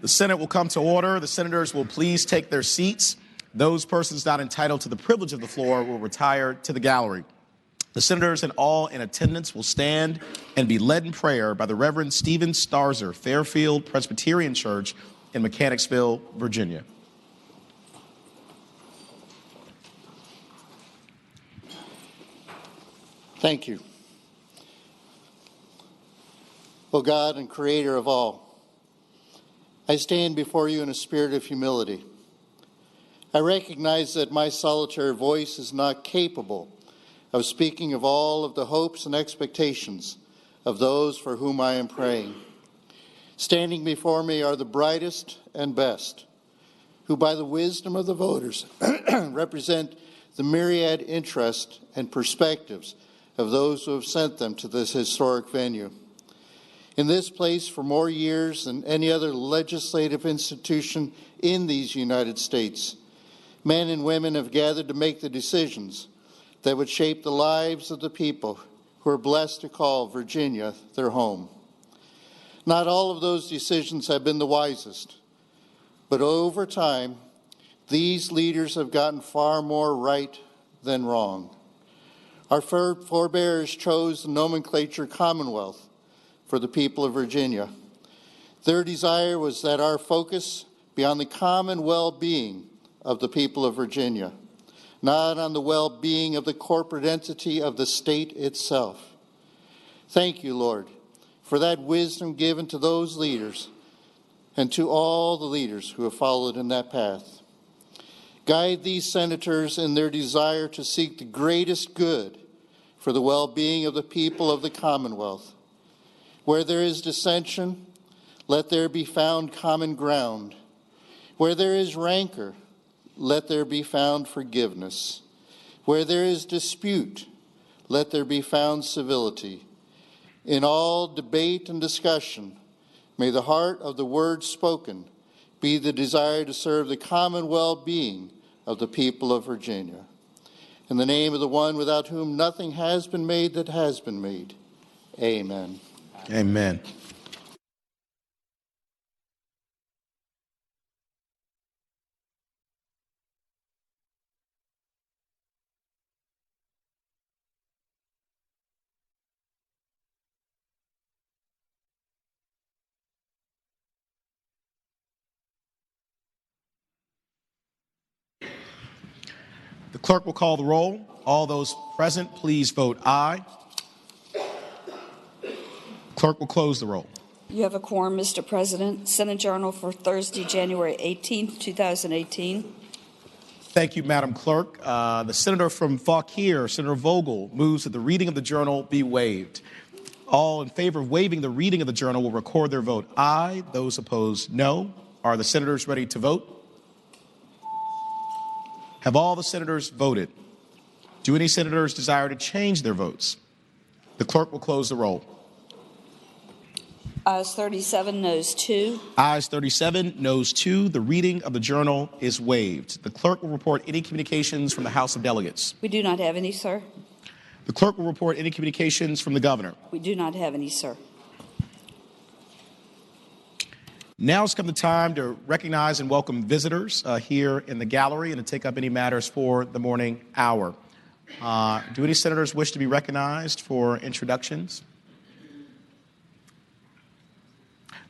The Senate will come to order. The senators will please take their seats. Those persons not entitled to the privilege of the floor will retire to the gallery. The senators and all in attendance will stand and be led in prayer by the Reverend Stephen Starzer, Fairfield Presbyterian Church in Mechanicsville, Virginia. Thank you. O God and Creator of all, I stand before you in a spirit of humility. I recognize that my solitary voice is not capable of speaking of all of the hopes and expectations of those for whom I am praying. Standing before me are the brightest and best, who by the wisdom of the voters represent the myriad interests and perspectives of those who have sent them to this historic venue. In this place for more years than any other legislative institution in these United States, men and women have gathered to make the decisions that would shape the lives of the people who are blessed to call Virginia their home. Not all of those decisions have been the wisest, but over time, these leaders have gotten far more right than wrong. Our forebears chose the nomenclature Commonwealth for the people of Virginia. Their desire was that our focus be on the common well-being of the people of Virginia, not on the well-being of the corporate entity of the state itself. Thank you, Lord, for that wisdom given to those leaders and to all the leaders who have followed in that path. Guide these senators in their desire to seek the greatest good for the well-being of the people of the Commonwealth. Where there is dissension, let there be found common ground. Where there is rancor, let there be found forgiveness. Where there is dispute, let there be found civility. In all debate and discussion, may the heart of the word spoken be the desire to serve the common well-being of the people of Virginia. In the name of the one without whom nothing has been made that has been made. Amen. Amen. The clerk will call the roll. All those present, please vote aye. Clerk will close the roll. You have a quorum, Mr. President. Senate Journal for Thursday, January 18, 2018. Thank you, Madam Clerk. The senator from Fauquier, Senator Vogel, moves that the reading of the journal be waived. All in favor of waiving the reading of the journal will record their vote aye. Those opposed, no. Are the senators ready to vote? Have all the senators voted? Do any senators desire to change their votes? The clerk will close the roll. Ayes 37, noes 2. Ayes 37, noes 2. The reading of the journal is waived. The clerk will report any communications from the House of Delegates. We do not have any, sir. The clerk will report any communications from the governor. We do not have any, sir. Now has come the time to recognize and welcome visitors here in the gallery and to take up any matters for the morning hour. Do any senators wish to be recognized for introductions?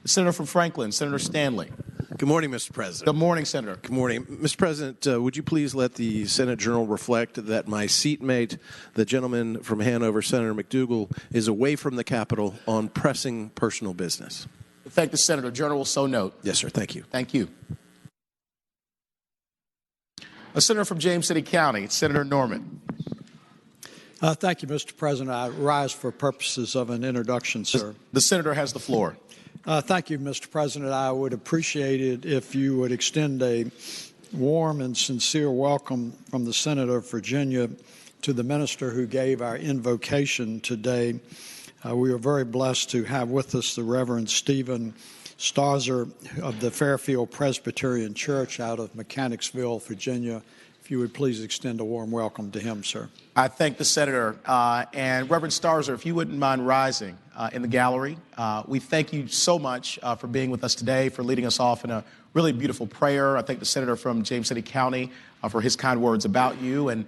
The senator from Franklin, Senator Stanley. Good morning, Mr. President. Good morning, Senator. Good morning. Mr. President, would you please let the Senate Journal reflect that my seatmate, the gentleman from Hanover, Senator McDougal, is away from the Capitol on pressing personal business? Thank the Senator. Journal will so note. Yes, sir. Thank you. Thank you. A senator from James City County, Senator Norman. Thank you, Mr. President. I rise for purposes of an introduction, sir. The senator has the floor. Thank you, Mr. President. I would appreciate it if you would extend a warm and sincere welcome from the Senator of Virginia to the minister who gave our invocation today. We are very blessed to have with us the Reverend Stephen Starzer of the Fairfield Presbyterian Church out of Mechanicsville, Virginia. If you would please extend a warm welcome to him, sir. I thank the senator. And Reverend Starzer, if you wouldn't mind rising, in the gallery. We thank you so much for being with us today, for leading us off in a really beautiful prayer. I thank the senator from James City County for his kind words about you. And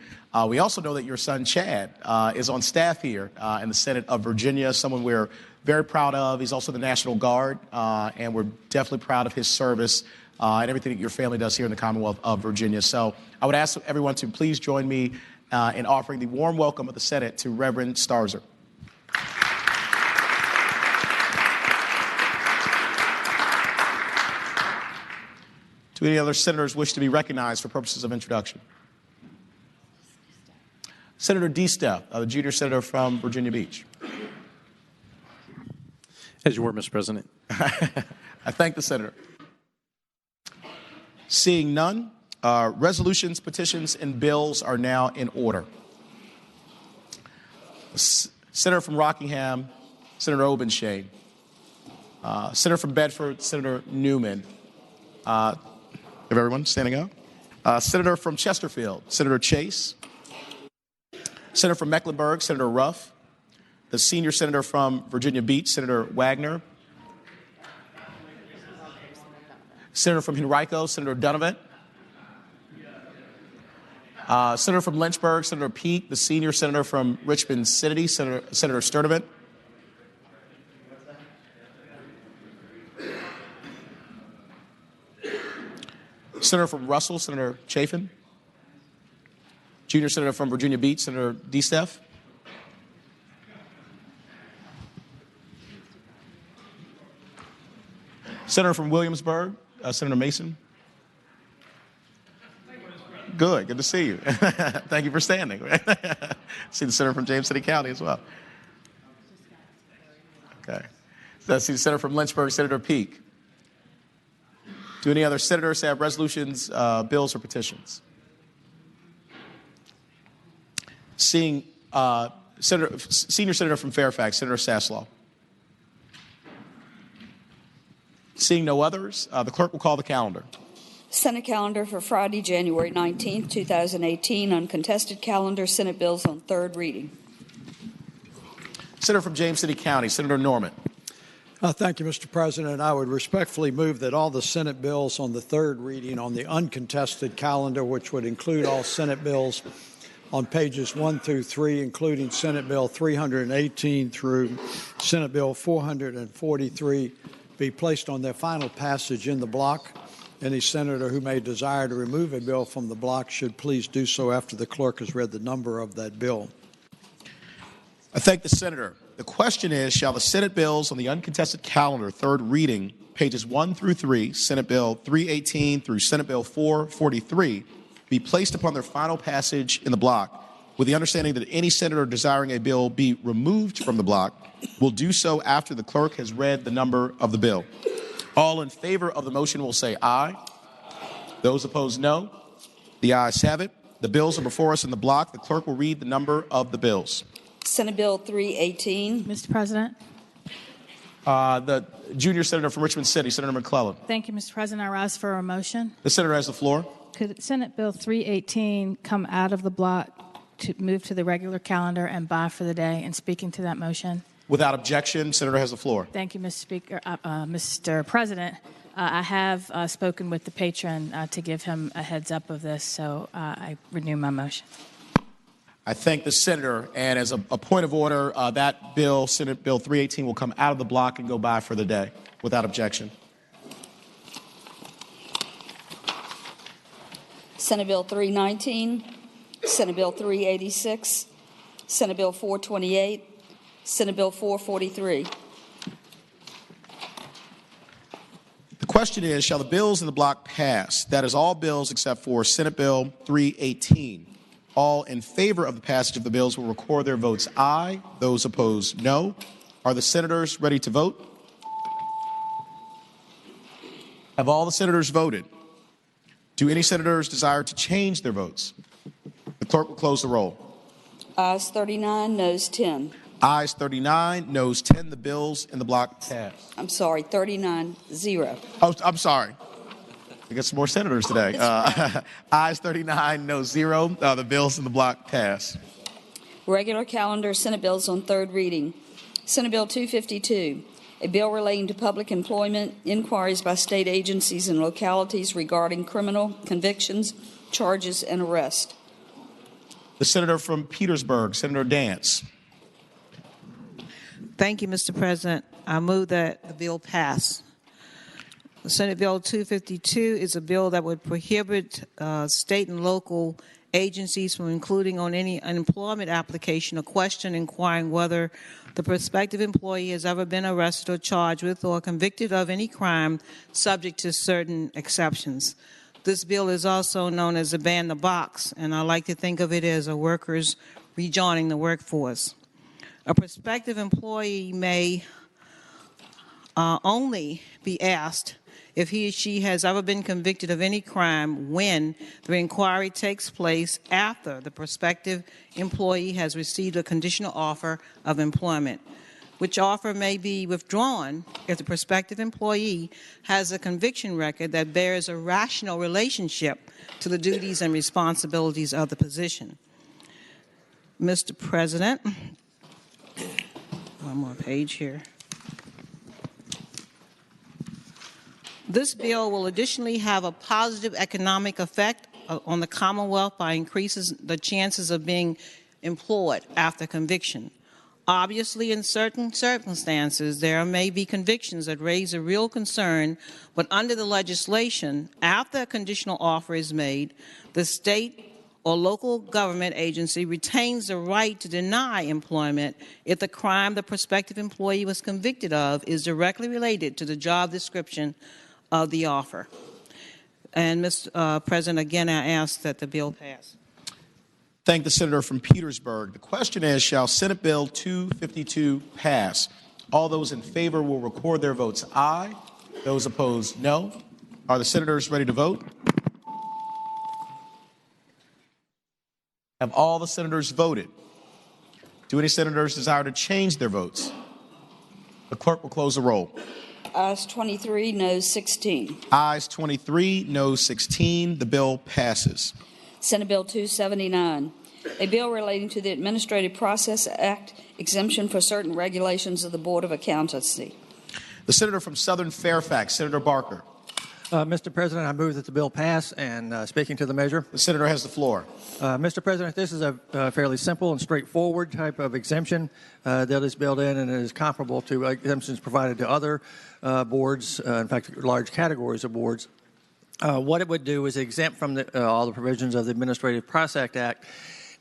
we also know that your son, Chad, is on staff here in the Senate of Virginia, someone we're very proud of. He's also the National Guard, and we're definitely proud of his service and everything that your family does here in the Commonwealth of Virginia. So I would ask everyone to please join me in offering the warm welcome of the Senate to Reverend Starzer. Do any other senators wish to be recognized for purposes of introduction? Senator DeStep, the junior senator from Virginia Beach. As you were, Mr. President. I thank the senator. Seeing none, resolutions, petitions, and bills are now in order. Senator from Rockingham, Senator Obenshain. Senator from Bedford, Senator Newman. Have everyone standing up? Senator from Chesterfield, Senator Chase. Senator from Mecklenburg, Senator Ruff. The senior senator from Virginia Beach, Senator Wagner. Senator from Henrico, Senator Donovan. Senator from Lynchburg, Senator Peake. The senior senator from Richmond City, Senator Sturdivant. Senator from Russell, Senator Chafin. Junior senator from Virginia Beach, Senator DeStef. Senator from Williamsburg, Senator Mason. Good to see you. Thank you for standing. See the senator from James City County as well. Okay. So I see the senator from Lynchburg, Senator Peake. Do any other senators have resolutions, bills, or petitions? Seeing senior senator from Fairfax, Senator Saslaw. Seeing no others, the clerk will call the calendar. Senate calendar for Friday, January 19, 2018. Uncontested calendar. Senate bills on third reading. Senator from James City County, Senator Norman. Thank you, Mr. President. I would respectfully move that all the Senate bills on the third reading on the uncontested calendar, which would include all Senate bills on pages 1 through 3, including Senate Bill 318 through Senate Bill 443, be placed on their final passage in the block. Any senator who may desire to remove a bill from the block should please do so after the clerk has read the number of that bill. I thank the senator. The question is, shall the Senate bills on the uncontested calendar, third reading, pages 1 through 3, Senate Bill 318 through Senate Bill 443, be placed upon their final passage in the block, with the understanding that any senator desiring a bill be removed from the block will do so after the clerk has read the number of the bill. All in favor of the motion will say aye. Those opposed, no. The ayes have it. The bills are before us in the block. The clerk will read the number of the bills. Senate Bill 318. Mr. President. The junior senator from Richmond City, Senator McClellan. Thank you, Mr. President. I rise for a motion. The senator has the floor. Could Senate Bill 318 come out of the block to move to the regular calendar and by for the day? And speaking to that motion. Without objection, senator has the floor. Thank you, Mr. President. I have spoken with the patron to give him a heads up of this, so I renew my motion. I thank the senator, and as a point of order, that bill, Senate Bill 318, will come out of the block and go by for the day, without objection. Senate Bill 319, Senate Bill 386, Senate Bill 428, Senate Bill 443. The question is, shall the bills in the block pass? That is all bills except for Senate Bill 318. All in favor of the passage of the bills will record their votes aye. Those opposed, no. Are the senators ready to vote? Have all the senators voted? Do any senators desire to change their votes? The clerk will close the roll. Ayes 39, noes 10. Ayes 39, noes 10. The bills in the block pass. I'm sorry, 39-0. Oh, I'm sorry. We got some more senators today. Ayes 39, no 0. The bills in the block pass. Regular calendar, Senate bills on third reading. Senate Bill 252, a bill relating to public employment inquiries by state agencies and localities regarding criminal convictions, charges, and arrest. The senator from Petersburg, Senator Dance. Thank you, Mr. President. I move that the bill pass. Senate Bill 252 is a bill that would prohibit state and local agencies from including on any unemployment application a question inquiring whether the prospective employee has ever been arrested or charged with or convicted of any crime, subject to certain exceptions. This bill is also known as a ban the box, and I like to think of it as a workers rejoining the workforce. A prospective employee may only be asked if he or she has ever been convicted of any crime when the inquiry takes place after the prospective employee has received a conditional offer of employment, which offer may be withdrawn if the prospective employee has a conviction record that bears a rational relationship to the duties and responsibilities of the position. Mr. President, one more page here. This bill will additionally have a positive economic effect on the Commonwealth by increasing the chances of being employed after conviction. Obviously, in certain circumstances, there may be convictions that raise a real concern, but under the legislation, after a conditional offer is made, the state or local government agency retains the right to deny employment if the crime the prospective employee was convicted of is directly related to the job description of the offer. And, Mr. President, again, I ask that the bill pass. Thank the senator from Petersburg. The question is, shall Senate Bill 252 pass? All those in favor will record their votes aye. Those opposed, no. Are the senators ready to vote? Have all the senators voted? Do any senators desire to change their votes? The clerk will close the roll. Ayes 23, noes 16. Ayes 23, noes 16. The bill passes. Senate Bill 279, a bill relating to the Administrative Process Act exemption for certain regulations of the Board of Accountancy. The senator from Southern Fairfax, Senator Barker. Mr. President, I move that the bill pass, and speaking to the measure. The senator has the floor. Mr. President, this is a fairly simple and straightforward type of exemption that is built in, and it is comparable to exemptions provided to other boards, in fact, large categories of boards. What it would do is exempt from all the provisions of the Administrative Process Act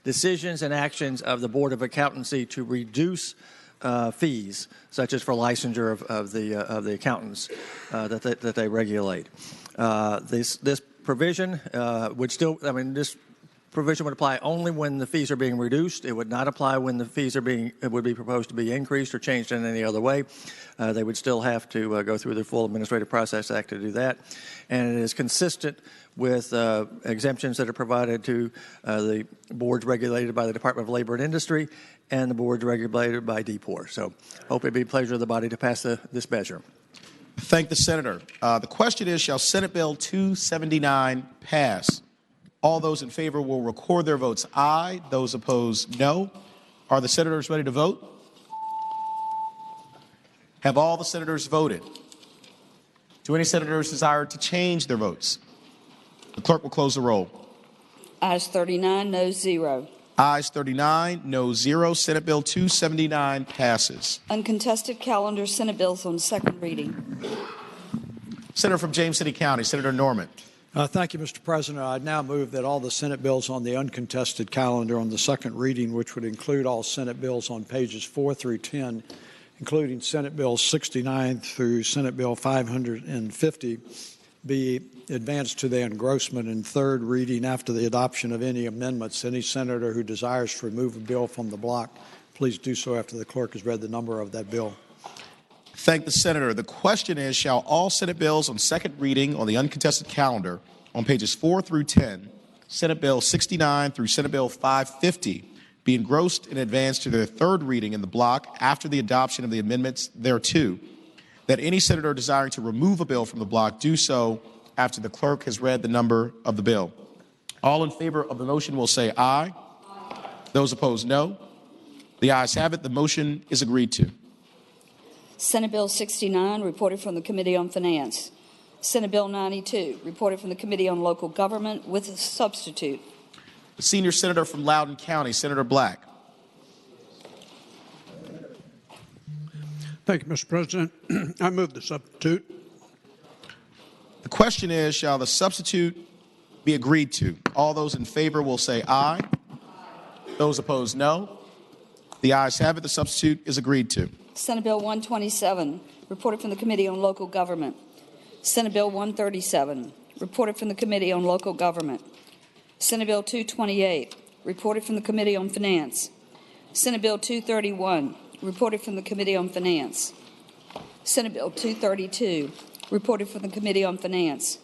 decisions and actions of the Board of Accountancy to reduce fees, such as for licensure of the accountants that they regulate. This provision would still, this provision would apply only when the fees are being reduced. It would not apply when the fees would be proposed to be increased or changed in any other way. They would still have to go through the full Administrative Process Act to do that. And it is consistent with exemptions that are provided to the boards regulated by the Department of Labor and Industry and the boards regulated by DPOR. So hope it be a pleasure of the body to pass this measure. Thank the senator. The question is, shall Senate Bill 279 pass? All those in favor will record their votes aye. Those opposed, no. Are the senators ready to vote? Have all the senators voted? Do any senators desire to change their votes? The clerk will close the roll. Ayes 39, noes 0. Ayes 39, noes 0. Senate Bill 279 passes. Uncontested calendar Senate bills on second reading. Senator from James City County, Senator Norman. Thank you, Mr. President. I now move that all the Senate bills on the uncontested calendar on the second reading, which would include all Senate bills on pages 4 through 10, including Senate Bill 69 through Senate Bill 550, be advanced to the engrossment in third reading after the adoption of any amendments. Any senator who desires to remove a bill from the block, please do so after the clerk has read the number of that bill. Thank the senator. The question is, shall all Senate bills on second reading on the uncontested calendar on pages 4 through 10, Senate Bill 69 through Senate Bill 550, be engrossed and advanced to their third reading in the block after the adoption of the amendments thereto, that any senator desiring to remove a bill from the block do so after the clerk has read the number of the bill. All in favor of the motion will say aye. Those opposed, no. The ayes have it. The motion is agreed to. Senate Bill 69, reported from the Committee on Finance. Senate Bill 92, reported from the Committee on Local Government with a substitute. The senior senator from Loudoun County, Senator Black. Thank you, Mr. President. I move the substitute. The question is, shall the substitute be agreed to? All those in favor will say aye. Those opposed, no. The ayes have it. The substitute is agreed to. Senate Bill 127, reported from the Committee on Local Government. Senate Bill 137, reported from the Committee on Local Government. Senate Bill 228, reported from the Committee on Finance. Senate Bill 231, reported from the Committee on Finance. Senate Bill 232, reported from the Committee on Finance.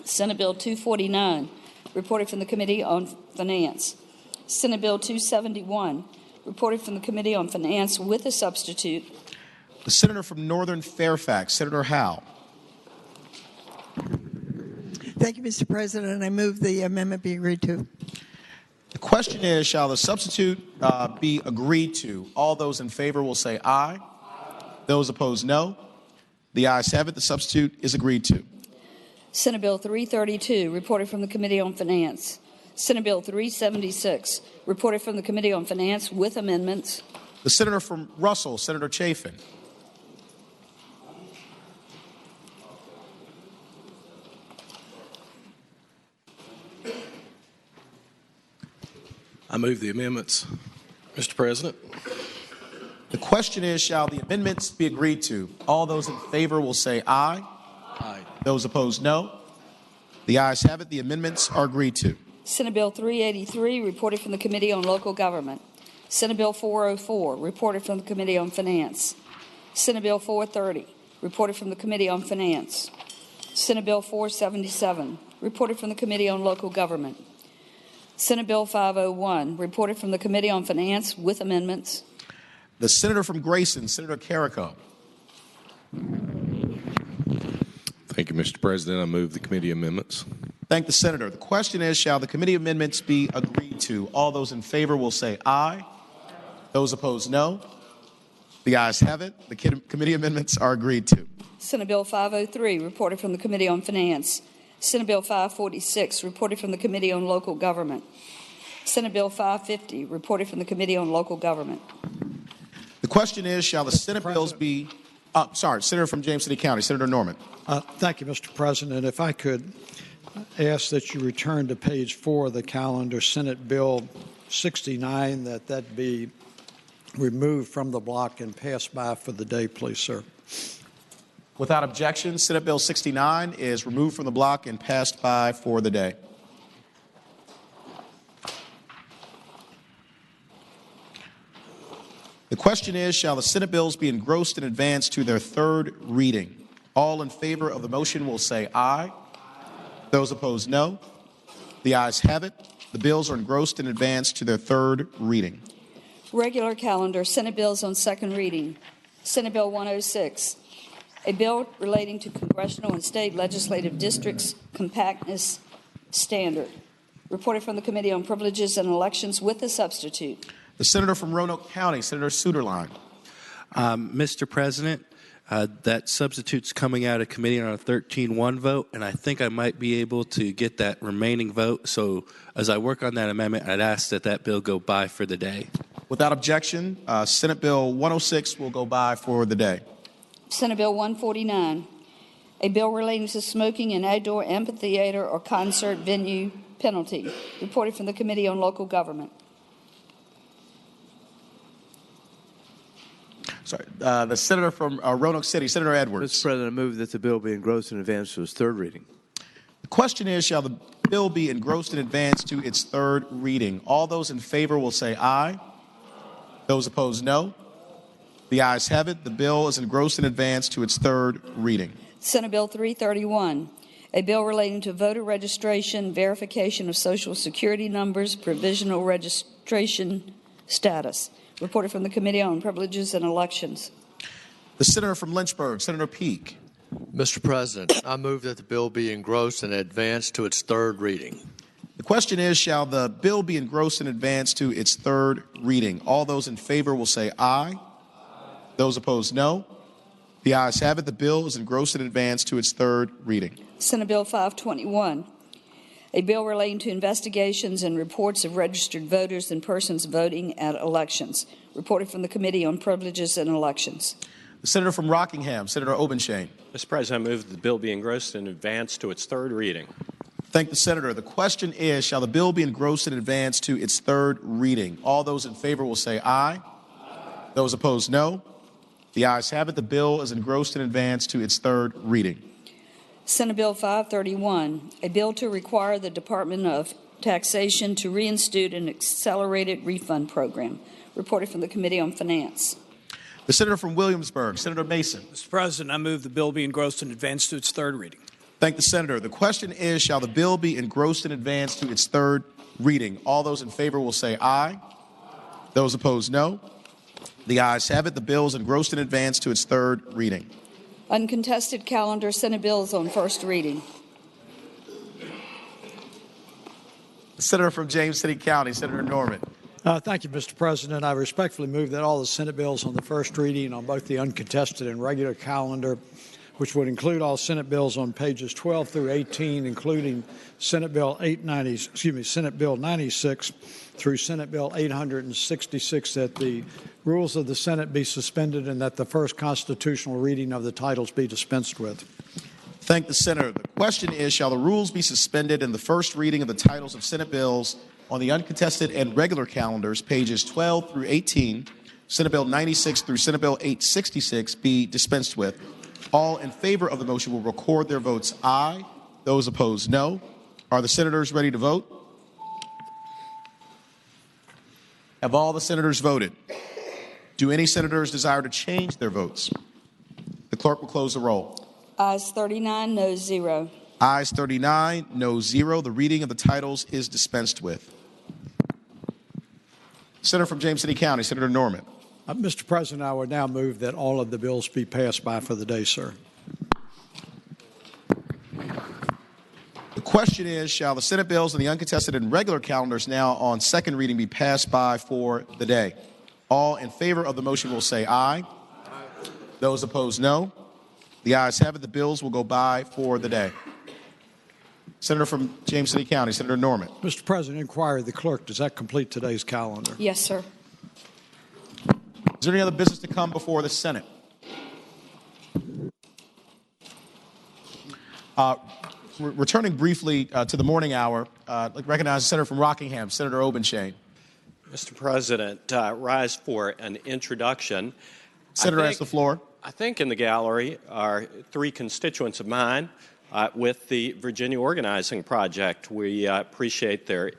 Senate Bill 249, reported from the Committee on Finance. Senate Bill 271, reported from the Committee on Finance with a substitute. The senator from Northern Fairfax, Senator Howe. Thank you, Mr. President. I move the amendment be agreed to. The question is, shall the substitute be agreed to? All those in favor will say aye. Those opposed, no. The ayes have it. The substitute is agreed to. Senate Bill 332, reported from the Committee on Finance. Senate Bill 376, reported from the Committee on Finance with amendments. The senator from Russell, Senator Chafin. I move the amendments, Mr. President. The question is, shall the amendments be agreed to? All those in favor will say aye. Aye. Those opposed, no. The ayes have it. The amendments are agreed to. Senate Bill 383, reported from the Committee on Local Government. Senate Bill 404, reported from the Committee on Finance. Senate Bill 430, reported from the Committee on Finance. Senate Bill 477, reported from the Committee on Local Government. Senate Bill 501, reported from the Committee on Finance with amendments. The senator from Grayson, Senator Carrico. Thank you, Mr. President. I move the committee amendments. Thank the senator. The question is, shall the committee amendments be agreed to? All those in favor will say aye. Those opposed, no. The ayes have it. The committee amendments are agreed to. Senate Bill 503, reported from the Committee on Finance. Senate Bill 546, reported from the Committee on Local Government. Senate Bill 550, reported from the Committee on Local Government. The question is, shall the Senate bills be... Senator from James City County, Senator Norman. Thank you, Mr. President. If I could ask that you return to page 4 of the calendar, Senate Bill 69, that be removed from the block and passed by for the day, please, sir. Without objection, Senate Bill 69 is removed from the block and passed by for the day. The question is, shall the Senate bills be engrossed in advance to their third reading? All in favor of the motion will say aye. Those opposed, no. The ayes have it. The bills are engrossed in advance to their third reading. Regular calendar, Senate bills on second reading. Senate Bill 106, a bill relating to congressional and state legislative districts compactness standard, reported from the Committee on Privileges and Elections with a substitute. The senator from Roanoke County, Senator Suderline. Mr. President, that substitute's coming out of committee on a 13-1 vote, and I think I might be able to get that remaining vote. So as I work on that amendment, I'd ask that that bill go by for the day. Without objection, Senate Bill 106 will go by for the day. Senate Bill 149, a bill relating to smoking in outdoor amphitheater or concert venue penalty, reported from the Committee on Local Government. The senator from Roanoke City, Senator Edwards. Mr. President, I move that the bill be engrossed in advance to its third reading. The question is, shall the bill be engrossed in advance to its third reading? All those in favor will say aye. Those opposed, no. The ayes have it. The bill is engrossed in advance to its third reading. Senate Bill 331, a bill relating to voter registration, verification of Social Security numbers, provisional registration status, reported from the Committee on Privileges and Elections. The senator from Lynchburg, Senator Peake. Mr. President, I move that the bill be engrossed and advanced to its third reading. The question is, shall the bill be engrossed in advance to its third reading? All those in favor will say aye. Those opposed, no. The ayes have it. The bill is engrossed and advanced to its third reading. Senate Bill 521, a bill relating to investigations and reports of registered voters and persons voting at elections, reported from the Committee on Privileges and Elections. The senator from Rockingham, Senator Obenshain. Mr. President, I move that the bill be engrossed and advanced to its third reading. Thank the senator. The question is, shall the bill be engrossed and advanced to its third reading? All those in favor will say aye. Aye. Those opposed, no. The ayes have it. The bill is engrossed and advanced to its third reading. Senate Bill 531, a bill to require the Department of Taxation to reinstitute an accelerated refund program, reported from the Committee on Finance. The senator from Williamsburg, Senator Mason. Mr. President, I move the bill be engrossed and advanced to its third reading. Thank the senator. The question is, shall the bill be engrossed and advanced to its third reading? All those in favor will say aye. Those opposed, no. The ayes have it. The bill is engrossed and advanced to its third reading. Uncontested calendar Senate bills on first reading. The senator from James City County, Senator Norman. Thank you, Mr. President. I respectfully move that all the Senate bills on the first reading on both the uncontested and regular calendar, which would include all Senate bills on pages 12 through 18, including Senate Bill 96 through Senate Bill 866, that the rules of the Senate be suspended and that the first constitutional reading of the titles be dispensed with. Thank the senator. The question is, shall the rules be suspended and the first reading of the titles of Senate bills on the uncontested and regular calendars, pages 12 through 18, Senate Bill 96 through Senate Bill 866, be dispensed with? All in favor of the motion will record their votes aye. Those opposed, no. Are the senators ready to vote? Have all the senators voted? Do any senators desire to change their votes? The clerk will close the roll. Ayes 39, no 0. Ayes 39, no 0. The reading of the titles is dispensed with. Senator from James City County, Senator Norman. Mr. President, I would now move that all of the bills be passed by for the day, sir. The question is, shall the Senate bills on the uncontested and regular calendars now on second reading be passed by for the day? All in favor of the motion will say aye. Aye. Those opposed, no. The ayes have it. The bills will go by for the day. Senator from James City County, Senator Norman. Mr. President, inquire the clerk. Does that complete today's calendar? Yes, sir. Is there any other business to come before the Senate? Returning briefly to the morning hour, I'd like to recognize the senator from Rockingham, Senator Obenshain. Mr. President, rise for an introduction. Senator has the floor. I think in the gallery are three constituents of mine with the Virginia Organizing Project. We appreciate their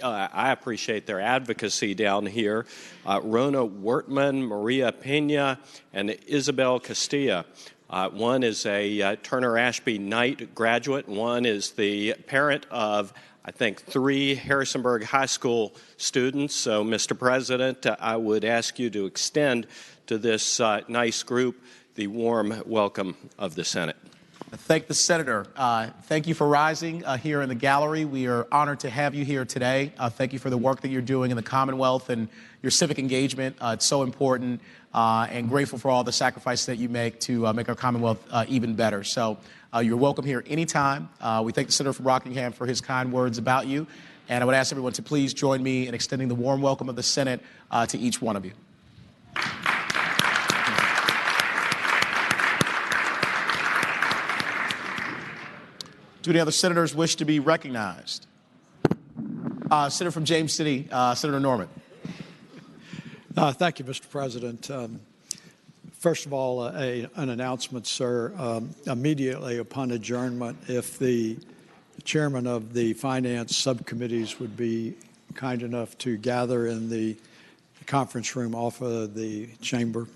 I appreciate their advocacy down here. Rona Wertman, Maria Pena, and Isabel Castilla. One is a Turner Ashby Knight graduate. One is the parent of, I think, 3 Harrisonburg High School students. So, Mr. President, I would ask you to extend to this nice group the warm welcome of the Senate. Thank the senator. Thank you for rising here in the gallery. We are honored to have you here today. Thank you for the work that you're doing in the Commonwealth and your civic engagement. It's so important, and grateful for all the sacrifices that you make to make our Commonwealth even better. So you're welcome here anytime. We thank the senator from Rockingham for his kind words about you. And I would ask everyone to please join me in extending the warm welcome of the Senate to each one of you. Do any other senators wish to be recognized? Senator from James City, Senator Norman. Thank you, Mr. President. First of all, an announcement, sir. Immediately upon adjournment, if the chairman of the finance subcommittees would be kind enough to gather in the conference room off of the chamber.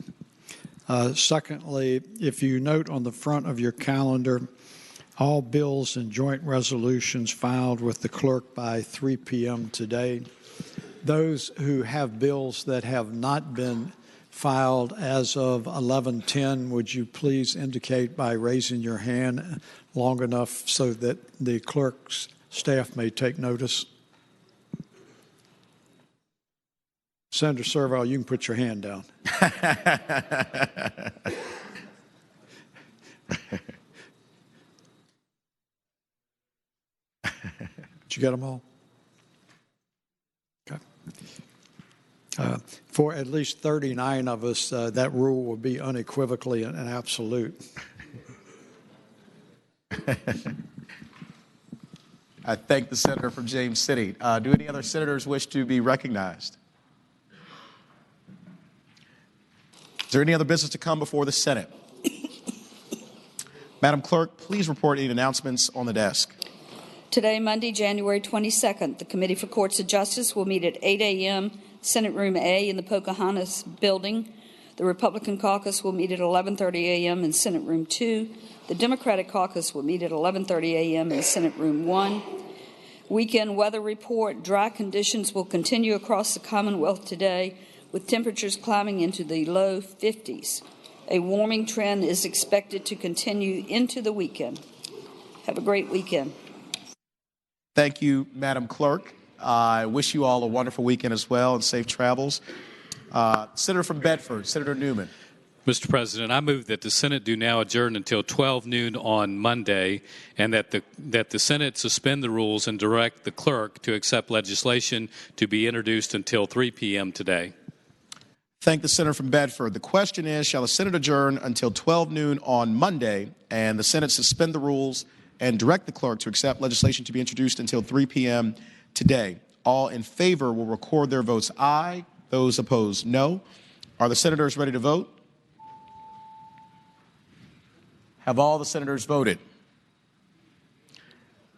Secondly, if you note on the front of your calendar, all bills and joint resolutions filed with the clerk by 3 p.m. today. Those who have bills that have not been filed as of 11:10, would you please indicate by raising your hand long enough so that the clerk's staff may take notice? Senator Serval, you can put your hand down. Did you get them all? Okay. For at least 39 of us, that rule will be unequivocally an absolute. I thank the senator from James City. Do any other senators wish to be recognized? Is there any other business to come before the Senate? Madam Clerk, please report any announcements on the desk. Today, Monday, January 22nd, the Committee for Courts of Justice will meet at 8 a.m. Senate Room A in the Pocahontas Building. The Republican Caucus will meet at 11:30 a.m. in Senate Room 2. The Democratic Caucus will meet at 11:30 a.m. in Senate Room 1. Weekend weather report. Dry conditions will continue across the Commonwealth today, with temperatures climbing into the low 50s. A warming trend is expected to continue into the weekend. Have a great weekend. Thank you, Madam Clerk. I wish you all a wonderful weekend as well and safe travels. Senator from Bedford, Senator Newman. Mr. President, I move that the Senate do now adjourn until 12 noon on Monday, and that the Senate suspend the rules and direct the clerk to accept legislation to be introduced until 3 p.m. today. Thank the senator from Bedford. The question is, shall the Senate adjourn until 12 noon on Monday and the Senate suspend the rules and direct the clerk to accept legislation to be introduced until 3 p.m. today? All in favor will record their votes aye. Those opposed, no. Are the senators ready to vote? Have all the senators voted?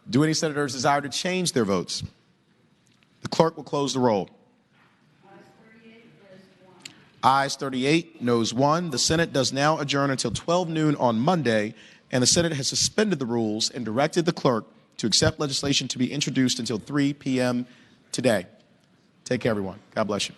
Do any senators desire to change their votes? The clerk will close the roll. Ayes 38, noes 1. The Senate does now adjourn until 12 noon on Monday, and the Senate has suspended the rules and directed the clerk to accept legislation to be introduced until 3 p.m. today. Take care, everyone. God bless you.